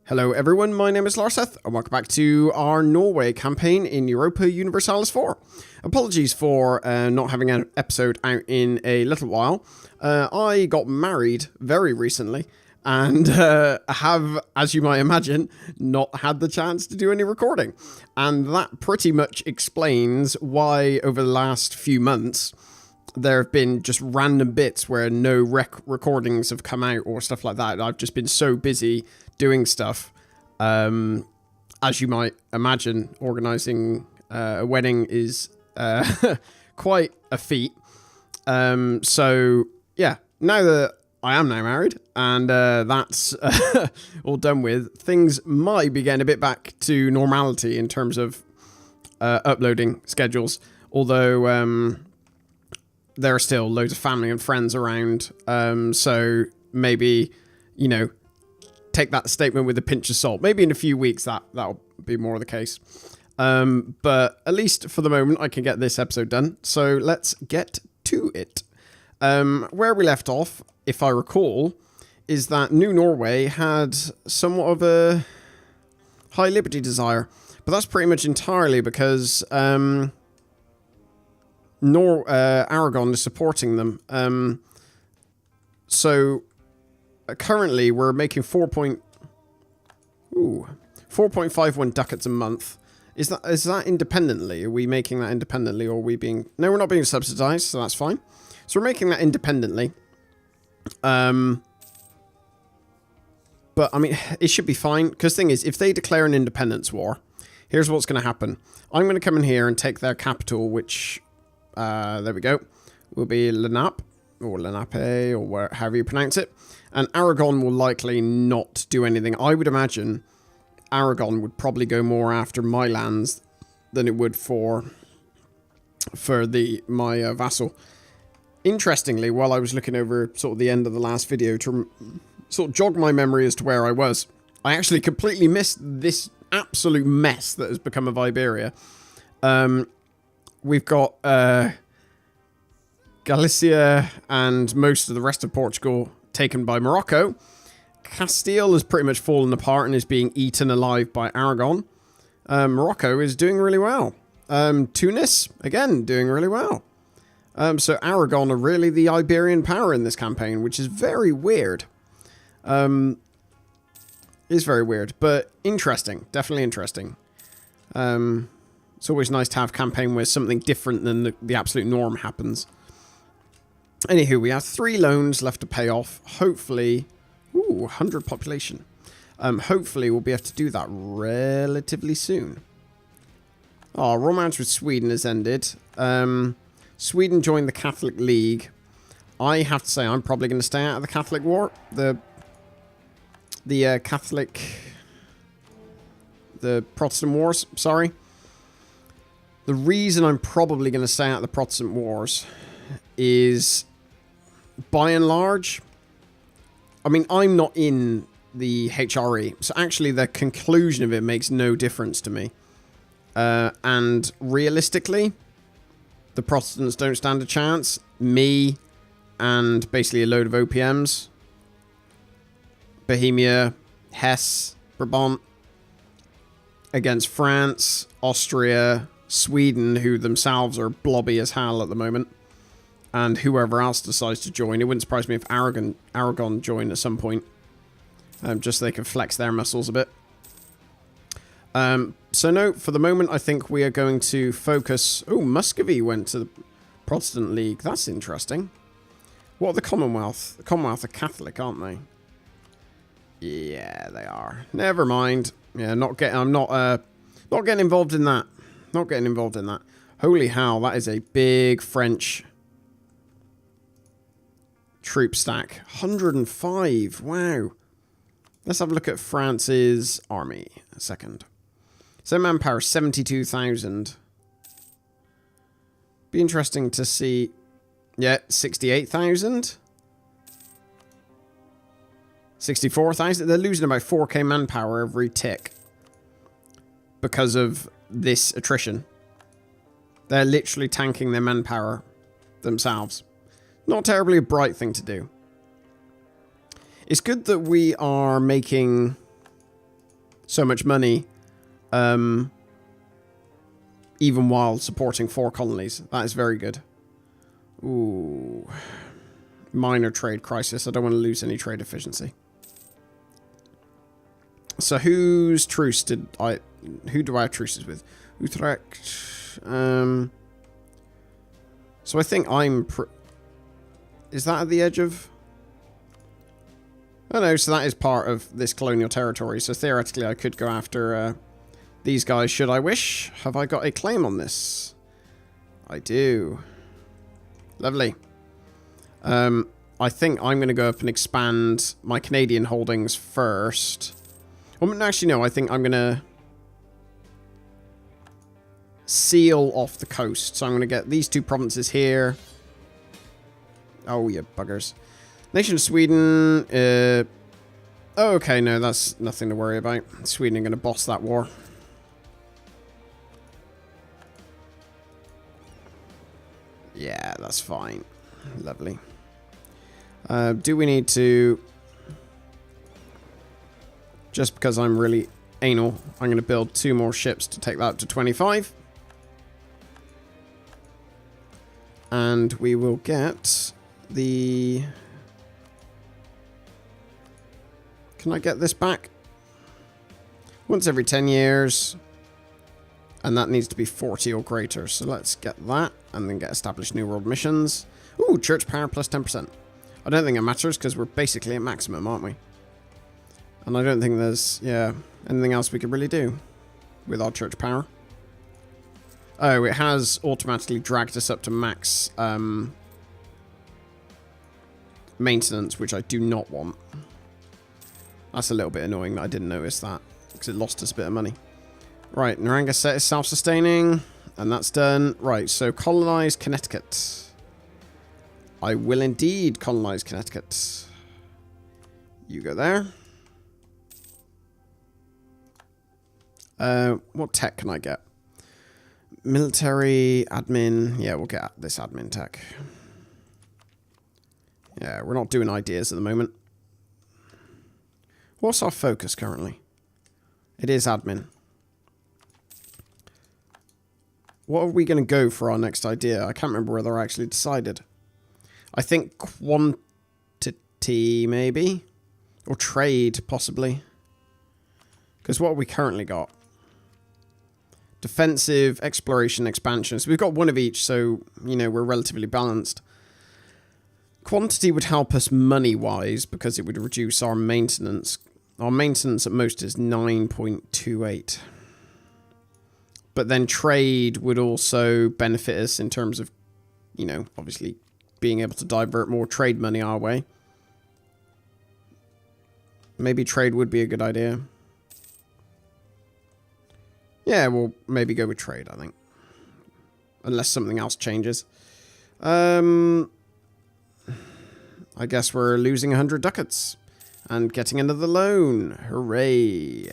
Hello everyone, my name is Larseth, and welcome back to our Norway campaign in Europa Universalis 4. Apologies for not having an episode out in a little while. I got married very recently, and have, as you might imagine, not had the chance to do any recording. And that pretty much explains why over the last few months there have been just random bits where no recordings have come out or stuff like that. I've just been so busy doing stuff. As you might imagine, organising a wedding is quite a feat. So, yeah, now that I am now married and that's all done with, things might be getting a bit back to normality in terms of uploading schedules. Although there are still loads of family and friends around. So maybe, you know, take that statement with a pinch of salt. Maybe in a few weeks that'll be more of the case. But at least for the moment, I can get this episode done. So let's get to it. Where we left off, if I recall, is that New Norway had somewhat of a high liberty desire. But that's pretty much entirely because Aragon is supporting them. So currently we're making 4.51 ducats a month. Is that independently? Are we making that independently, or are we being... No, we're not being subsidized, so that's fine. So we're making that independently. But I mean, it should be fine, because the thing is, if they declare an independence war, here's what's going to happen. I'm going to come in here and take their capital, which there we go, will be Lenap, or Lenape, or however you pronounce it. And Aragon will likely not do anything. I would imagine Aragon would probably go more after my lands than it would for my vassal. Interestingly, while I was looking over sort of the end of the last video to sort of jog my memory as to where I was, I actually completely missed this absolute mess that has become of Iberia. We've got Galicia and most of the rest of Portugal taken by Morocco. Castile has pretty much fallen apart and is being eaten alive by Aragon. Morocco is doing really well. Tunis, again, doing really well. So Aragon are really the Iberian power in this campaign, which is very weird. It's very weird, but interesting. Definitely interesting. It's always nice to have a campaign where something different than the absolute norm happens. Anywho, we have 3 loans left to pay off. Hopefully... Ooh, 100 population. Hopefully we'll be able to do that relatively soon. Oh, romance with Sweden has ended. Sweden joined the Catholic League. I have to say I'm probably going to stay out of the Catholic War. The Protestant Wars, sorry. The reason I'm probably going to stay out of the Protestant Wars is, by and large, I mean, I'm not in the HRE, so actually the conclusion of it makes no difference to me. And realistically, the Protestants don't stand a chance. Me and basically a load of OPMs. Bohemia, Hesse, Brabant, against France, Austria, Sweden, who themselves are blobby as hell at the moment, and whoever else decides to join. It wouldn't surprise me if Aragon join at some point, just so they can flex their muscles a bit. So no, for the moment, I think we are going to focus... Oh, Muscovy went to the Protestant League. That's interesting. What are the Commonwealth? The Commonwealth are Catholic, aren't they? Yeah, they are. Never mind. Yeah, I'm not getting involved in that. Not getting involved in that. Holy hell, that is a big French troop stack. 105. Wow. Let's have a look at France's army a second. So manpower 72,000. Be interesting to see. Yeah, 68,000. 64,000. They're losing about 4k manpower every tick because of this attrition. They're literally tanking their manpower themselves. Not terribly a bright thing to do. It's good that we are making so much money, even while supporting 4 colonies. That is very good. Ooh. Minor trade crisis. I don't want to lose any trade efficiency. So whose truce did I... Who do I have truces with? Utrecht. So I think I'm... Is that at the edge of... Oh no, so that is part of this colonial territory. So theoretically I could go after these guys should I wish. Have I got a claim on this? I do. Lovely. I think I'm going to go up and expand my Canadian holdings first. Well, actually, no. I think I'm going to seal off the coast. So I'm going to get these 2 provinces here. Oh, you buggers. Nation of Sweden. Oh, okay, no, that's nothing to worry about. Sweden are going to boss that war. Yeah, that's fine. Lovely. Do we need to... Just because I'm really anal, I'm going to build 2 more ships to take that up to 25. And we will get the... Can I get this back? Once every 10 years. And that needs to be 40 or greater. So let's get that. And then get established New World missions. Ooh, church power plus 10%. I don't think it matters because we're basically at maximum, aren't we? And I don't think there's, yeah, anything else we could really do with our church power. Oh, it has automatically dragged us up to max maintenance, which I do not want. That's a little bit annoying that I didn't notice that, because it lost us a bit of money. Right, Narragansett is self-sustaining, and that's done. Right, so colonize Connecticut. I will indeed colonize Connecticut. You go there. What tech can I get? Military, admin. Yeah, we'll get this admin tech. Yeah, we're not doing ideas at the moment. What's our focus currently? It is admin. What are we going to go for our next idea? I can't remember whether I actually decided. I think quantity, maybe? Or trade, possibly. Because what have we currently got? Defensive, exploration, expansion. So we've got 1 of each, so, you know, we're relatively balanced. Quantity would help us money-wise, because it would reduce our maintenance. Our maintenance at most is 9.28. But then trade would also benefit us in terms of, you know, obviously being able to divert more trade money our way. Maybe trade would be a good idea. Yeah, we'll maybe go with trade, I think. Unless something else changes. I guess we're losing 100 ducats. And getting another loan. Hooray.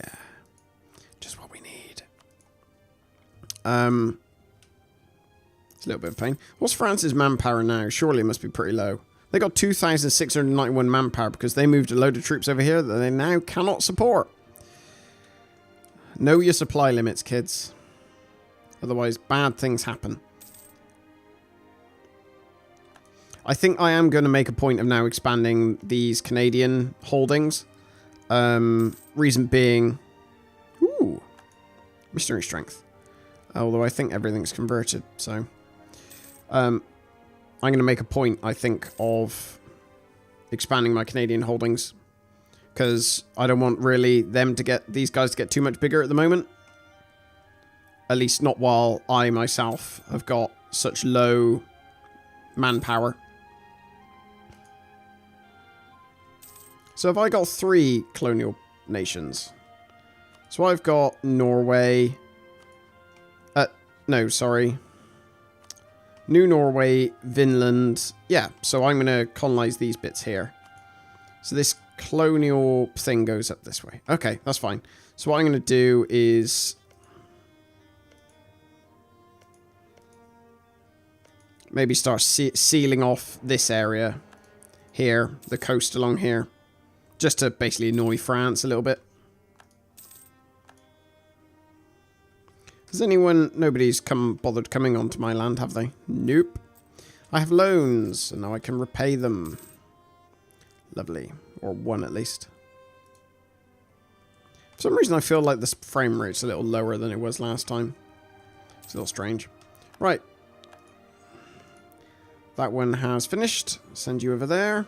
Just what we need. It's a little bit of pain. What's France's manpower now? Surely it must be pretty low. They got 2,691 manpower because they moved a load of troops over here that they now cannot support. Know your supply limits, kids. Otherwise, bad things happen. I think I am going to make a point of now expanding these Canadian holdings. Reason being... Ooh. Missionary strength. Although I think everything's converted, so... I'm going to make a point, I think, of expanding my Canadian holdings. Because I don't want really these guys to get too much bigger at the moment. At least not while I myself have got such low manpower. So have I got 3 colonial nations? So I've got Norway. No, sorry. New Norway, Vinland. Yeah, so I'm going to colonize these bits here. So this colonial thing goes up this way. Okay, that's fine. So what I'm going to do is... maybe start sealing off this area here, the coast along here. Just to basically annoy France a little bit. Has anyone... Nobody's bothered coming onto my land, have they? Nope. I have loans, and now I can repay them. Lovely. Or one, at least. For some reason, I feel like this frame rate's a little lower than it was last time. It's a little strange. Right. That one has finished. Send you over there.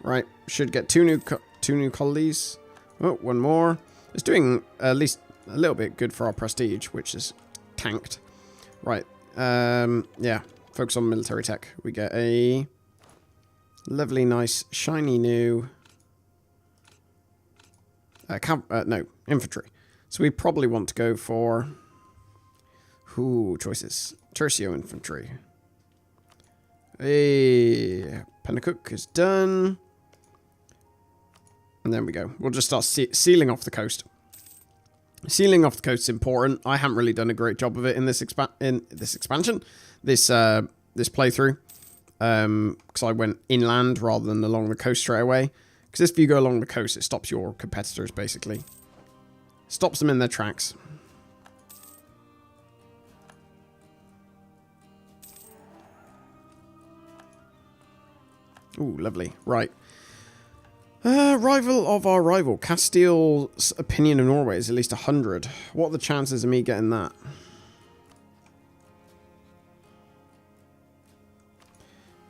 Right, should get two new colonies. Oh, one more. It's doing at least a little bit good for our prestige, which is tanked. Right, yeah, focus on military tech. We get a lovely, nice, shiny new... no, infantry. So we probably want to go for... Ooh, choices. Tercio infantry. Hey, Pennacook is done. And there we go. We'll just start sealing off the coast. Sealing off the coast is important. I haven't really done a great job of it in this expansion, this playthrough, because I went inland rather than along the coast straight away. Because if you go along the coast, it stops your competitors basically, stops them in their tracks. Ooh, lovely. Right. Rival of our rival. Castile's opinion of Norway is at least 100. What are the chances of me getting that?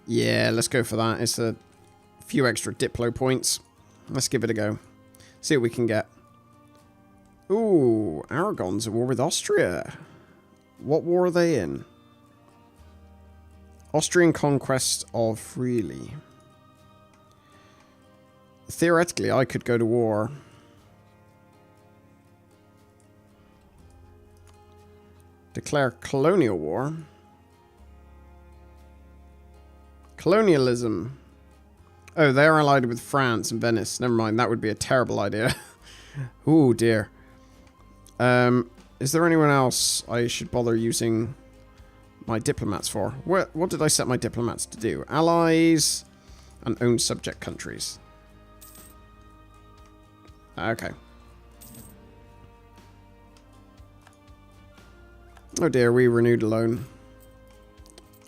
Yeah, let's go for that. It's a few extra Diplo points. Let's give it a go. See what we can get. Ooh, Aragon's at war with Austria. What war are they in? Austrian conquest of Friuli. Theoretically, I could go to war. Declare colonial war. Colonialism. Oh, they're allied with France and Venice. Never mind, that would be a terrible idea. Ooh, dear. Is there anyone else I should bother using my diplomats for? What did I set my diplomats to do? Allies and own subject countries. Okay. Oh dear, we renewed a loan.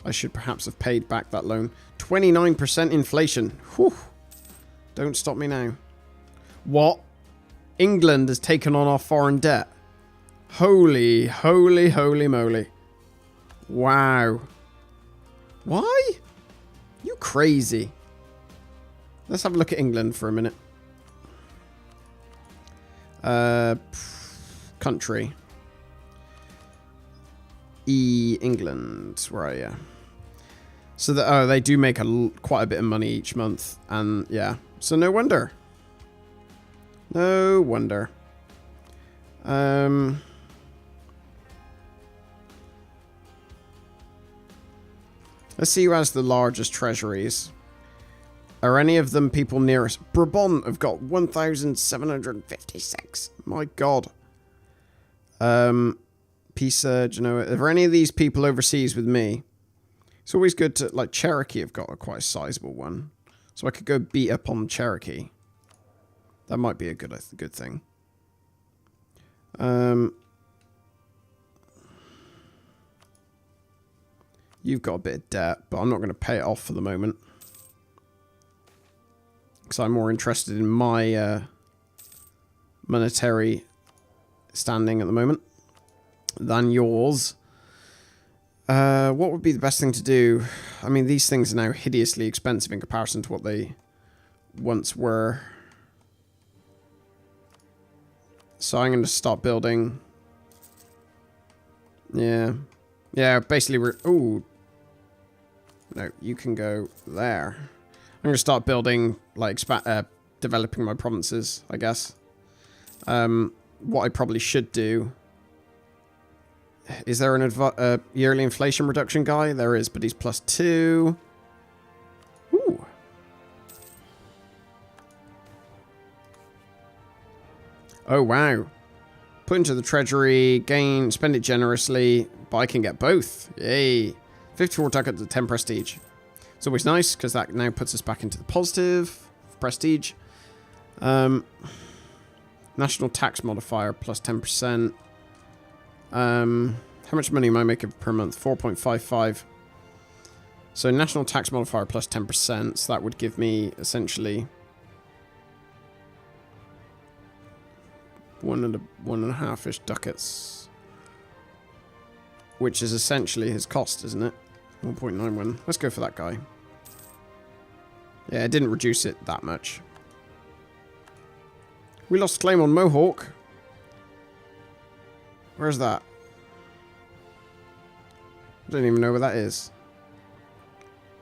I should perhaps have paid back that loan. 29% inflation. Whew. Don't stop me now. What? England has taken on our foreign debt. Holy, holy, holy moly. Wow. Why? You crazy. Let's have a look at England for a minute. Country. England. Where are you? So that, oh, they do make quite a bit of money each month, and yeah, so no wonder. No wonder. Let's see who has the largest treasuries. Are any of them people near us? Brabant have got 1,756. My God. Pisa, Genoa. Are there any of these people overseas with me? It's always good to, like, Cherokee have got quite a sizable one. So I could go beat up on Cherokee. That might be a good thing. You've got a bit of debt, but I'm not going to pay it off for the moment. Because I'm more interested in my monetary standing at the moment than yours. What would be the best thing to do? I mean, these things are now hideously expensive in comparison to what they once were. So I'm going to start building. Yeah. Yeah, basically we're... Ooh. No, you can go there. I'm going to start building, like, developing my provinces, I guess. What I probably should do... Is there an yearly inflation reduction guy? There is, but he's +2. Ooh. Oh, wow. Put into the treasury, spend it generously, but I can get both. Yay. 54 ducats to 10 prestige. It's always nice, because that now puts us back into the positive. Prestige. National tax modifier plus 10%. How much money am I making per month? 4.55. So national tax modifier plus 10%. So that would give me essentially 1.5-ish ducats. Which is essentially his cost, isn't it? 1.91. Let's go for that guy. Yeah, it didn't reduce it that much. We lost claim on Mohawk. Where's that? I don't even know where that is.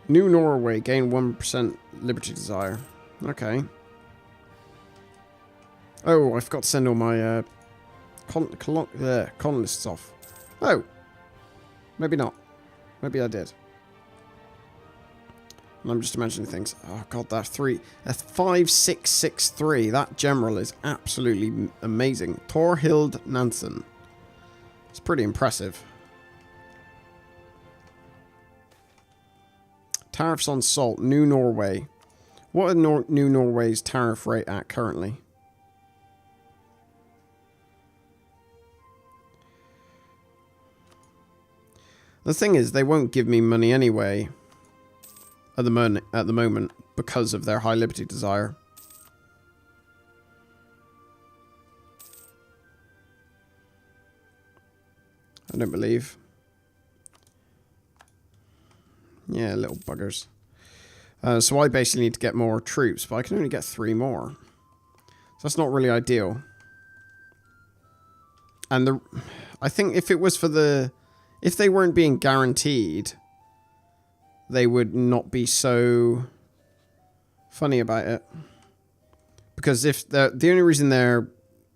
New Norway, gain 1% liberty desire. Okay. Oh, I forgot to send all my colonists off. Oh. Maybe not. Maybe I did. And I'm just imagining things. Oh god, that's 5663. That general is absolutely amazing. Torhild Nansen. It's pretty impressive. Tariffs on salt. New Norway. What are New Norway's tariff rate at currently? The thing is, they won't give me money anyway at the moment because of their high liberty desire. I don't believe. Yeah, little buggers. So I basically need to get more troops, but I can only get 3 more. So that's not really ideal. And I think if it was for the... If they weren't being guaranteed, they would not be so funny about it. Because if the only reason they're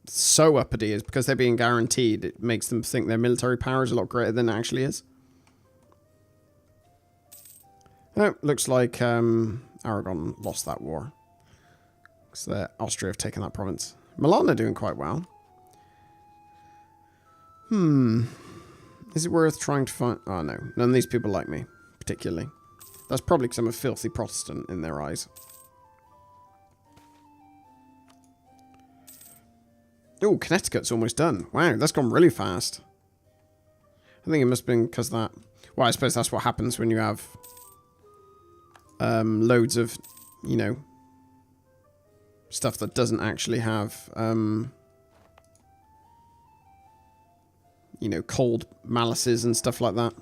so uppity is because they're being guaranteed, it makes them think their military power is a lot greater than it actually is. Oh, looks like Aragon lost that war. Because Austria have taken that province. Milan are doing quite well. Is it worth trying to find... Oh, no. None of these people like me, particularly. That's probably because I'm a filthy Protestant in their eyes. Oh, Connecticut's almost done. Wow, that's gone really fast. I think it must have been because that... Well, I suppose that's what happens when you have loads of, you know, stuff that doesn't actually have... you know, cold malices and stuff like that.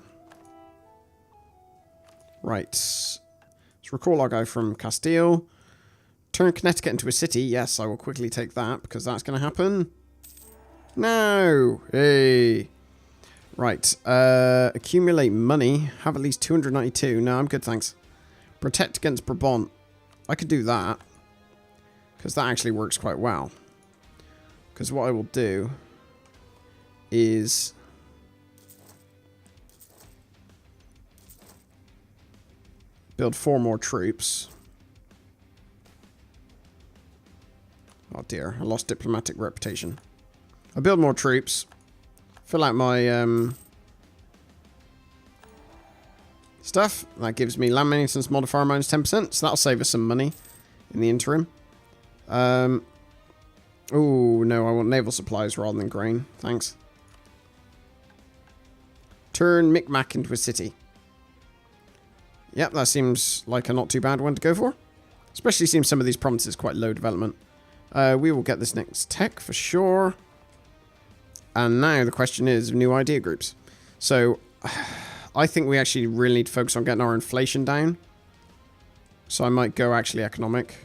Right. Let's recall our guy from Castile. Turn Connecticut into a city. Yes, I will quickly take that because that's going to happen. No. Hey. Right. Accumulate money. Have at least 292. No, I'm good, thanks. Protect against Brabant. I could do that because that actually works quite well. Because what I will do is build 4 more troops. Oh dear, I lost diplomatic reputation. I build more troops, fill out my stuff. That gives me land maintenance modifier minus 10%, so that'll save us some money in the interim. Oh no, I want naval supplies rather than grain. Thanks. Turn Micmac into a city. Yep, that seems like a not too bad one to go for. Especially seems some of these provinces quite low development. We will get this next tech for sure. And now the question is new idea groups. So I think we actually really need to focus on getting our inflation down. So I might go actually economic.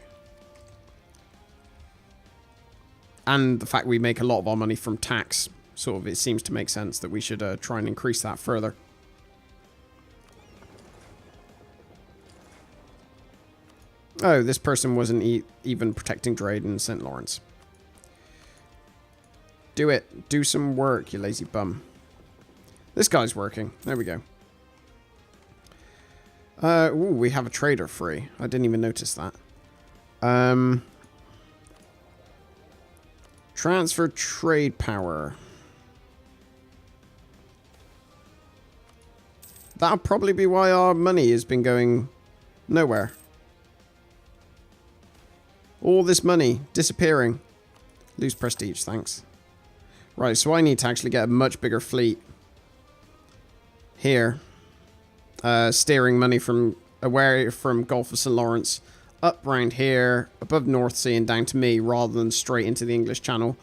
And the fact we make a lot of our money from tax, sort of, it seems to make sense that we should try and increase that further. Oh, this person wasn't even protecting trade in St. Lawrence. Do it. Do some work, you lazy bum. This guy's working. There we go. Ooh, we have a trader free. I didn't even notice that. Transfer trade power. That'll probably be why our money has been going Nowhere. All this money disappearing. Lose prestige, thanks. Right, so I need to actually get a much bigger fleet. Here. Steering money from away from Gulf of St. Lawrence up round here, above North Sea and down to me, rather than straight into the English Channel,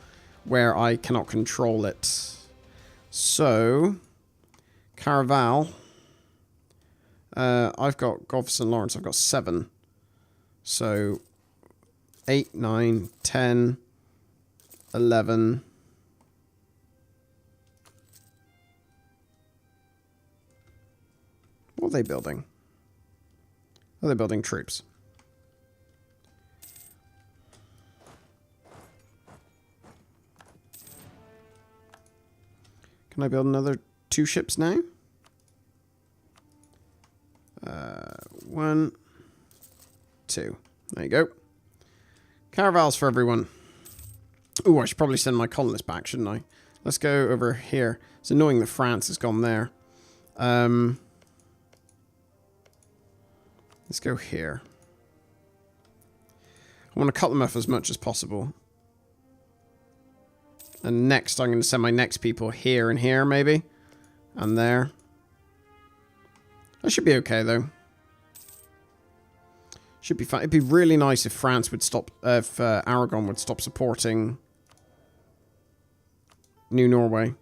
where I cannot control it. So, Caraval. I've got Gulf of St. Lawrence, I've got 7. So, 8, 9, 10, 11. What are they building? Oh, they're building troops. Can I build another 2 ships now? 1, 2. There you go. Caravals for everyone. Ooh, I should probably send my colonists back, shouldn't I? Let's go over here. It's annoying that France has gone there. Let's go here. I want to cut them off as much as possible. And next, I'm going to send my next people here and here, maybe. And there. That should be okay, though. Should be fine. It'd be really nice if France would stop... if Aragon would stop supporting New Norway.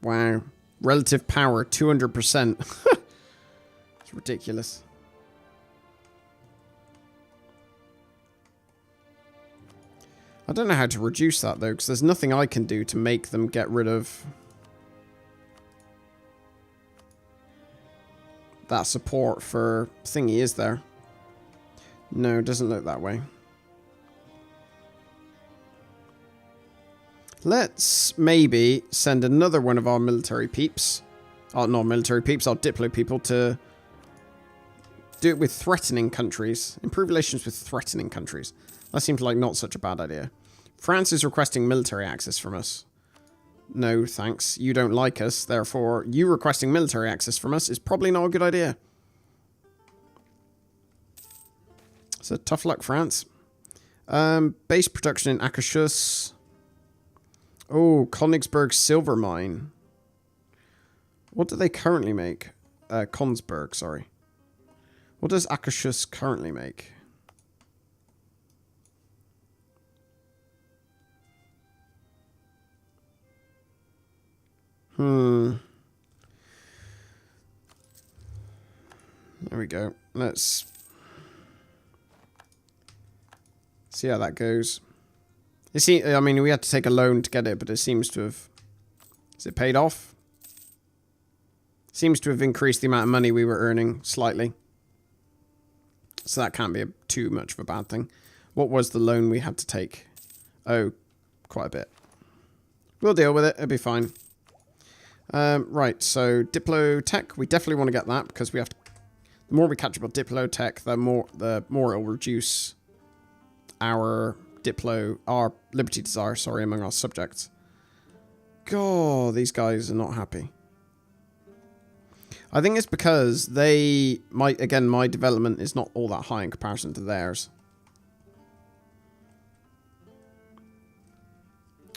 Wow. Relative power, 200%. It's ridiculous. I don't know how to reduce that, though, because there's nothing I can do to make them get rid of that support for thingy, is there? No, it doesn't look that way. Let's maybe send another one of our military peeps. Oh, not military peeps, our Diplo people to do it with threatening countries. Improve relations with threatening countries. That seems like not such a bad idea. France is requesting military access from us. No, thanks. You don't like us. Therefore, you requesting military access from us is probably not a good idea. So, tough luck, France. Base production in Akashus. Oh, Königsberg Silver Mine. What do they currently make? Konsberg, sorry. What does Akashus currently make? There we go. Let's see how that goes. I mean, we had to take a loan to get it, but it seems to have... Is it paid off? Seems to have increased the amount of money we were earning slightly. So that can't be too much of a bad thing. What was the loan we had to take? Oh, quite a bit. We'll deal with it. It'll be fine. Right, so Diplo Tech. We definitely want to get that because we have to... The more we catch up on Diplo Tech, the more it'll reduce our... our Liberty Desire, sorry, among our subjects. God, these guys are not happy. I think it's because again, my development is not all that high in comparison to theirs.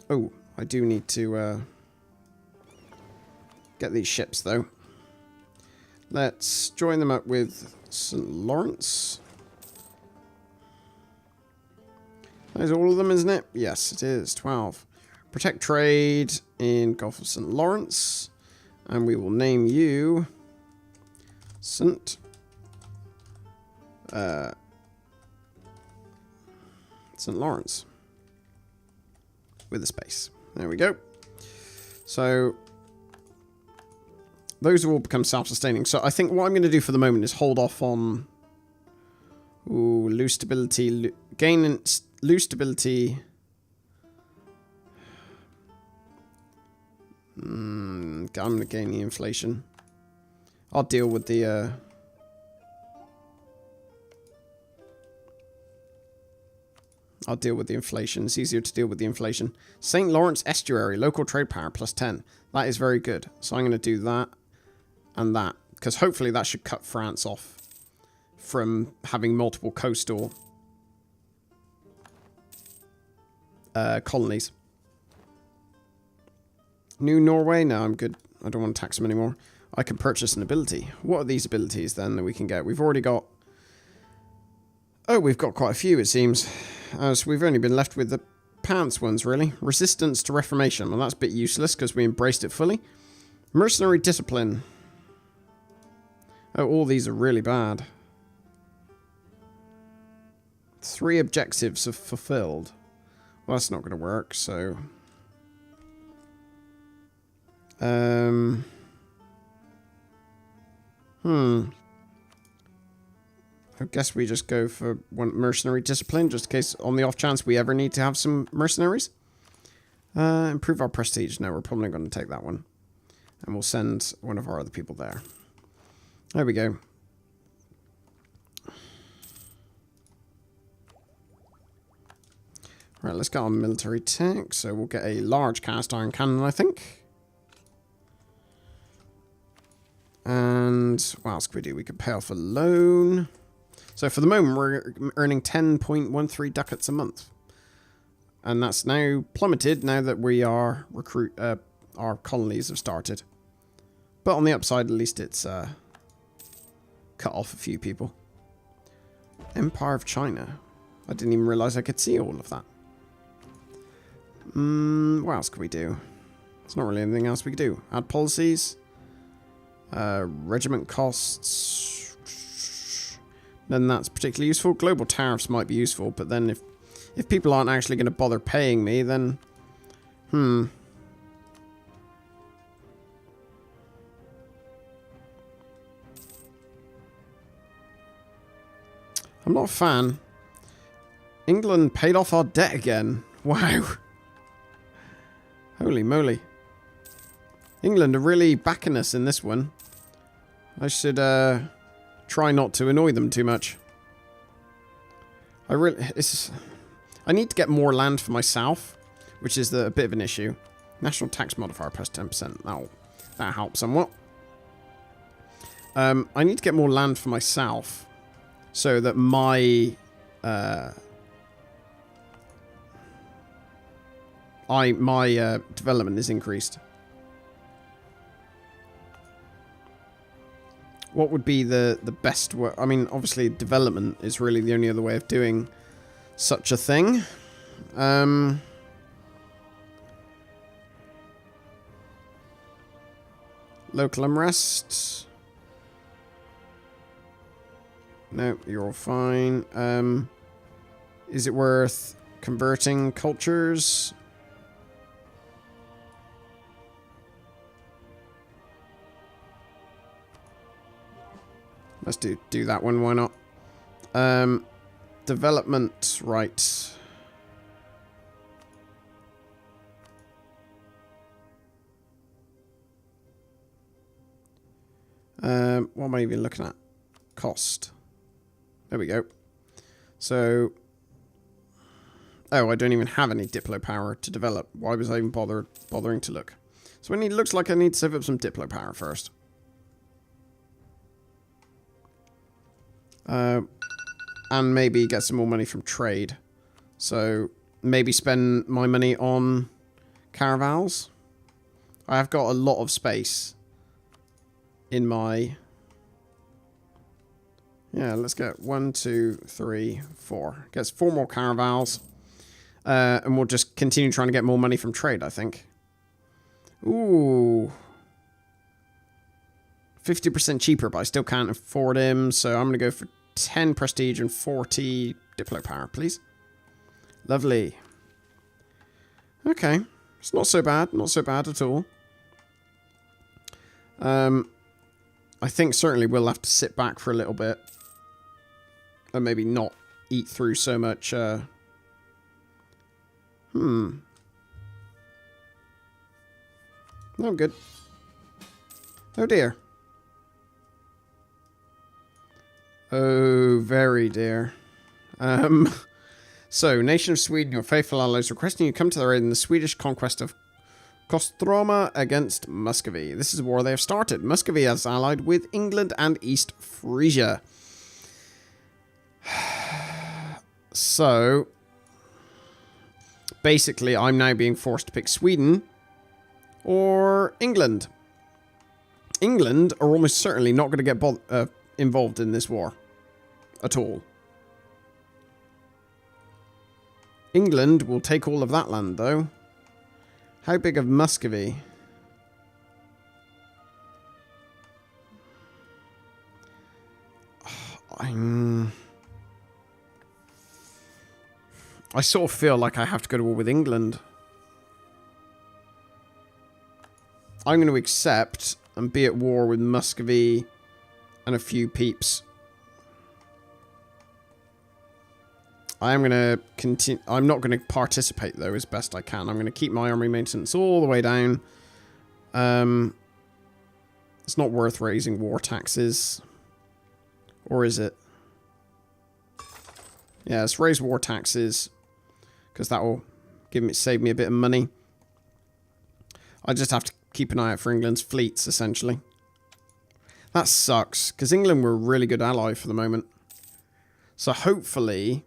Oh, I do need to get these ships, though. Let's join them up with St. Lawrence. That is all of them, isn't it? Yes, it is. 12. Protect trade in Gulf of St. Lawrence. And we will name you St. Lawrence. With a space. There we go. So, those have all become self-sustaining. So I think what I'm going to do for the moment is hold off on... Ooh, lose stability. Lose stability. I'm going to gain the inflation. I'll deal with the... I'll deal with the inflation. It's easier to deal with the inflation. St. Lawrence Estuary, local trade power, +10. That is very good. So I'm going to do that and that. Because hopefully that should cut France off from having multiple coastal colonies. New Norway? No, I'm good. I don't want to tax them anymore. I can purchase an ability. What are these abilities then that we can get? We've already got... Oh, we've got quite a few, it seems. So we've only been left with the pants ones, really. Resistance to Reformation. Well, that's a bit useless because we embraced it fully. Mercenary Discipline. Oh, all these are really bad. 3 objectives are fulfilled. Well, that's not going to work, so... I guess we just go for one mercenary discipline, just in case, on the off chance we ever need to have some mercenaries. Improve our prestige. No, we're probably going to take that one. And we'll send one of our other people there. There we go. Right, let's get on military tech. So we'll get a large cast iron cannon, I think. And what else could we do? We could pay off a loan. So for the moment, we're earning 10.13 ducats a month. And that's now plummeted now that we are our colonies have started. But on the upside, at least it's cut off a few people. Empire of China. I didn't even realize I could see all of that. What else could we do? There's not really anything else we could do. Add policies. Regiment costs. Then that's particularly useful. Global tariffs might be useful, but then if people aren't actually going to bother paying me, then... I'm not a fan. England paid off our debt again. Wow. Holy moly. England are really backing us in this one. I should try not to annoy them too much. I need to get more land for myself, which is a bit of an issue. National tax modifier plus 10%. That helps somewhat. I need to get more land for myself so that my development is increased. What would be the best way? I mean, obviously, development is really the only other way of doing such a thing. Local unrest. No, you're all fine. Is it worth converting cultures? Let's do that one, why not? Development, right. What am I even looking at? Cost. There we go. So... Oh, I don't even have any Diplo power to develop. Why was I even bothering to look? So it looks like I need to save up some Diplo power first. And maybe get some more money from trade. So maybe spend my money on caravels. I have got a lot of space in my... Yeah, let's get 1, 2, 3, 4. Gets 4 more caravels. And we'll just continue trying to get more money from trade, I think. Ooh. 50% cheaper, but I still can't afford him, so I'm going to go for 10 prestige and 40 Diplo power, please. Lovely. Okay. It's not so bad. Not so bad at all. I think certainly we'll have to sit back for a little bit. And maybe not eat through so much... Oh, good. Oh, dear. Oh, very dear. So, nation of Sweden, your faithful allies requesting you come to their aid in the Swedish conquest of Kostroma against Muscovy. This is a war they have started. Muscovy has allied with England and East Frisia. So, basically, I'm now being forced to pick Sweden or England. England are almost certainly not going to get involved in this war at all. England will take all of that land, though. How big of Muscovy? I sort of feel like I have to go to war with England. I'm going to accept and be at war with Muscovy and a few peeps. I am going to continue. I'm not going to participate, though, as best I can. I'm going to keep my army maintenance all the way down. It's not worth raising war taxes. Or is it? Yeah, let's raise war taxes. Because that will save me a bit of money. I just have to keep an eye out for England's fleets, essentially. That sucks, because England were a really good ally for the moment. So hopefully,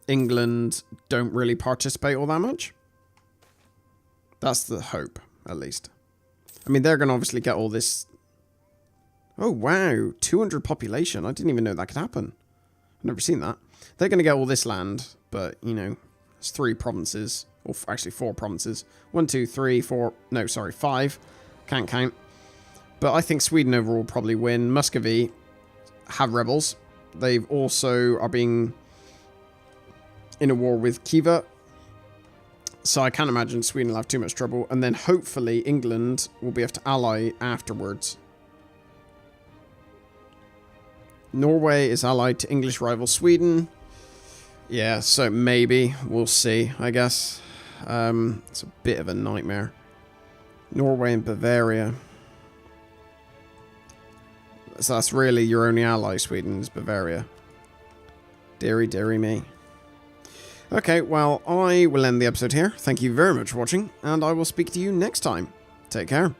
England don't really participate all that much. That's the hope, at least. I mean, they're going to obviously get all this... Oh, wow. 200 population. I didn't even know that could happen. I've never seen that. They're going to get all this land, but, you know... It's 3 provinces, or actually 4 provinces. 1, 2, 3, 4, no, sorry, 5. Can't count. But I think Sweden overall probably win. Muscovy have rebels. They've also are being in a war with Khiva. So I can't imagine Sweden will have too much trouble. And then hopefully England will be able to ally afterwards. Norway is allied to English rival Sweden. Yeah, so maybe. We'll see, I guess. It's a bit of a nightmare. Norway and Bavaria. So that's really your only ally, Sweden, is Bavaria. Deary, deary me. Okay, well, I will end the episode here. Thank you very much for watching, and I will speak to you next time. Take care.